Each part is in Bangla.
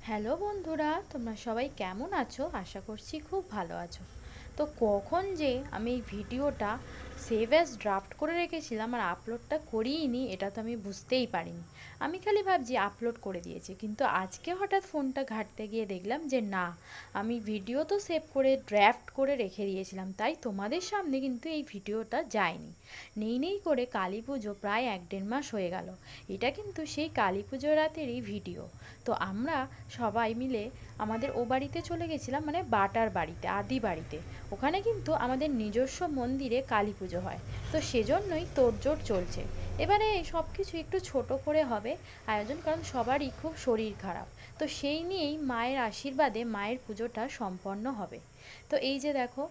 হ্যালো বন্ধুরা, তোমরা সবাই কেমন আছো? আশা করছি খুব ভালো আছো। তো কখন যে আমি এই ভিডিওটা সেভ অ্যাজ ড্রাফট করে রেখেছিলাম আর আপলোডটা করিইনি, এটা তো আমি বুঝতেই পারিনি। আমি খালি ভাবছি আপলোড করে দিয়েছি, কিন্তু আজকে হঠাৎ ফোনটা ঘাঁটতে গিয়ে দেখলাম যে না, আমি ভিডিও তো সেভ করে ড্রাফট করে রেখে দিয়েছিলাম, তাই তোমাদের সামনে কিন্তু এই ভিডিওটা যায়নি। নেই করে কালী পুজো প্রায় 1-1.5 মাস হয়ে গেল। এটা কিন্তু সেই কালী পুজো রাতেরই ভিডিও। তো আমরা সবাই মিলে আমাদের ও বাড়িতে চলে গেছিলাম, মানে বাটার বাড়িতে, আদি বাড়িতে। ওখানে কিন্তু আমাদের নিজস্ব মন্দিরে কালী পুজো হয়। তো সেজন্যই তোড়জোড় চলছে। এবারে সব কিছু একটু ছোট করে হবে আয়োজন, কারণ সবারই খুব শরীর খারাপ। তো সেই নিয়েই মায়ের আশীর্বাদে মায়ের পুজোটা সম্পন্ন হবে। তো এই যে দেখো,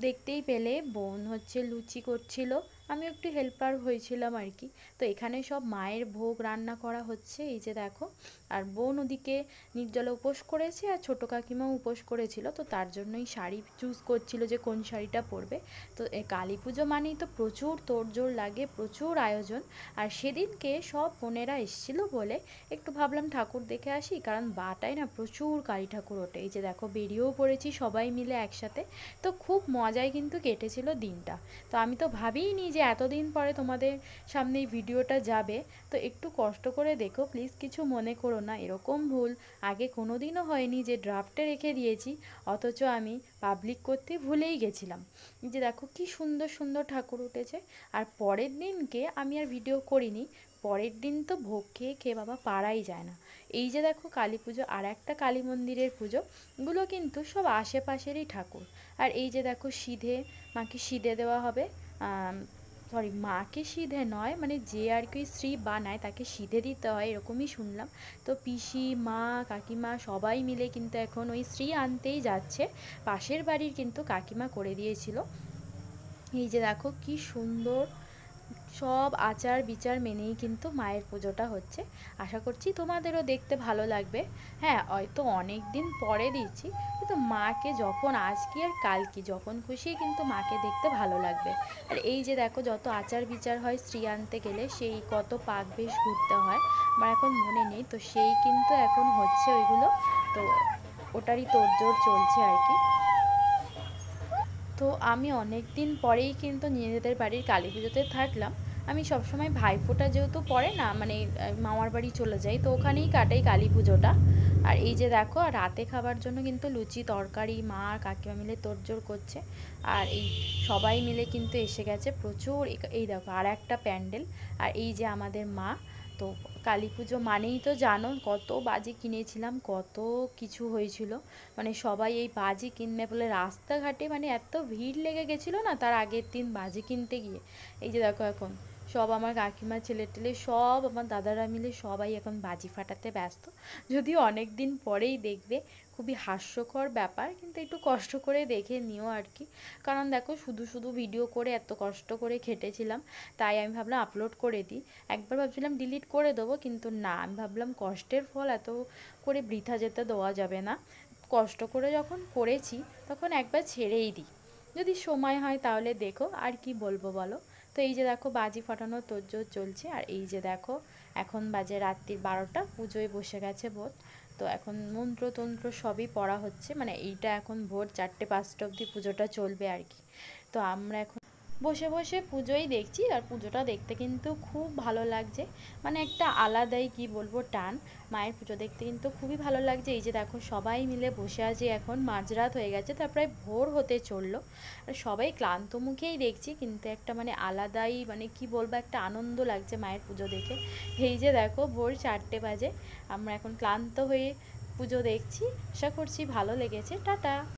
দেখতেই পেলে বোন হচ্ছে লুচি করছিল, আমি একটু হেল্পার হয়েছিলাম আর কি। তো এখানে সব মায়ের ভোগ রান্না করা হচ্ছে, এই যে দেখো। আর বোন ওদিকে নির্জলা উপোস করেছে, আর ছোটো কাকিমাও উপোস করেছিল, তো তার জন্যই শাড়ি চুজ করছিল যে কোন শাড়িটা পরবে। তো কালী পুজো মানেই তো প্রচুর তোড়জোড় লাগে, প্রচুর আয়োজন। আর সেদিনকে সব বোনেরা এসেছিলো বলে একটু ভাবলাম ঠাকুর দেখে আসি, কারণ বাটায় না প্রচুর কালী ঠাকুর ওঠে। এই যে দেখো, বেরিয়েও পড়েছি সবাই মিলে একসাথে। তো খুব মজায় কিন্তু কেটেছিল দিনটা। তো আমি তো ভাবিইনি যে এতদিন পরে তোমাদের সামনে এই ভিডিওটা যাবে। তো একটু কষ্ট করে দেখো প্লিজ, কিছু মনে করো না। এরকম ভুল আগে কোনো দিনও হয়নি যে ড্রাফটে রেখে দিয়েছি অথচ আমি পাবলিক করতে ভুলেই গেছিলাম। এই যে দেখো কি সুন্দর সুন্দর ঠাকুর উঠেছে। আর পরের দিনকে আমি আর ভিডিও করিনি, পরের দিন তো ভোগ খেয়ে খেয়ে বাবা পারাই যায় না। এই যে দেখো কালী পুজো, আর একটা কালী মন্দিরের পুজো, এগুলো কিন্তু সব আশেপাশেরই ঠাকুর। আর এই যে দেখো সিধে, মাকে সিধে দেওয়া হবে। সরি, মাকে সিধে নয়, মানে যে আর কি শ্রী বানায় তাকে সিধে দিতে হয় এরকমই শুনলাম। তো পিসি, মা, কাকিমা সবাই মিলে কিন্তু এখন ওই শ্রী আনতেই যাচ্ছে। পাশের বাড়ির কিন্তু কাকিমা করে দিয়েছিল। এই যে দেখো কি সুন্দর, সব আচার বিচার মেনেই কিন্তু মায়ের পুজোটা হচ্ছে। আশা করছি তোমাদেরও দেখতে ভালো লাগবে। হ্যাঁ, হয়তো অনেক দিন পরে দিচ্ছি, কিন্তু মাকে যখন আজকে আর কালকে যখন খুশি কিন্তু মাকে দেখতে ভালো লাগবে। আর এই যে দেখো, যত আচার বিচার হয় শ্রী আনতে গেলে, সেই কত পাক বেশ ঘুরতে হয়, আমার এখন মনে নেই। তো সেই কিন্তু এখন হচ্ছে ওইগুলো। তো ওটারই তোড়জোড় চলছে আর কি। তো আমি অনেক দিন পরেই কিন্তু নিজেদের বাড়ির কালী পুজোতে থাকলাম। আমি সবসময় ভাইফোঁটা যেহেতু পড়ে না, মানে মামার বাড়ি চলে যাই, তো ওখানেই কাটাই কালী পুজোটা। আর এই যে দেখো, আর রাতে খাবার জন্য কিন্তু লুচি তরকারি মা আর কাকিমা মিলে তোড়জোড় করছে। আর এই সবাই মিলে কিন্তু এসে গেছে প্রচুর। এই দেখো আর একটা প্যান্ডেল। আর এই যে আমাদের মা। তো কালী পুজো মানেই তো জানো কত বাজি কিনেছিলাম, কত কিছু হয়েছিল। মানে সবাই এই বাজি কিনবে বলে রাস্তাঘাটে মানে এত ভিড় লেগে গেছিলো না তার আগের দিন বাজি কিনতে গিয়ে। এই যে দেখো এখন সব আমার কাকিমা ছেলে টেলে সব আমার দাদারা মিলে সবাই এখন বাজি ফাটাতে ব্যস্ত। যদিও অনেক দিন পরেই দেখবে, খুবই হাস্যকর ব্যাপার, কিন্তু একটু কষ্ট করে দেখে নিও আর কি। কারণ দেখো, শুধু শুধু ভিডিও করে এত কষ্ট করে খেটেছিলাম, তাই আমি ভাবলাম আপলোড করে দিই। একবার ভাবছিলাম ডিলিট করে দেবো, কিন্তু না, আমি ভাবলাম কষ্টের ফল এত করে বৃথা যেতে দেওয়া যাবে না। কষ্ট করে যখন করেছি তখন একবার ছেড়েই দিই, যদি সময় হয় তাহলে দেখো, আর কি বলবো বলো। তো এই যে দেখো বাজি ফাটানোর তোড়জোড় চলছে। আর এই যে দেখো, এখন বাজে রাত্রির 12টা, পুজোয় বসে গেছে বোধ। তো এখন মন্ত্রতন্ত্র সবই পড়া হচ্ছে, মানে এইটা এখন ভোর 4টে 5টা অবধি পুজোটা চলবে আর কি। তো আমরা এখন বসে বসে পুজোই দেখছি, আর পুজোটা দেখতে কিন্তু খুব ভালো লাগছে। মানে একটা আলাদাই কি বলবো টান। মায়ের পুজো দেখতে কিন্তু খুবই ভালো লাগছে। এই যে দেখো সবাই মিলে বসে আছি, এখন মাঝরাত হয়ে গেছে, তার প্রায় ভোর হতে চললো। আর সবাই ক্লান্ত মুখেই দেখছি, কিন্তু একটা মানে আলাদাই, মানে কি বলবো, একটা আনন্দ লাগছে মায়ের পুজো দেখে। এই যে দেখো ভোর 4টে বাজে, আমরা এখন ক্লান্ত হয়ে পুজো দেখছি। আশা করছি ভালো লেগেছে। টাটা।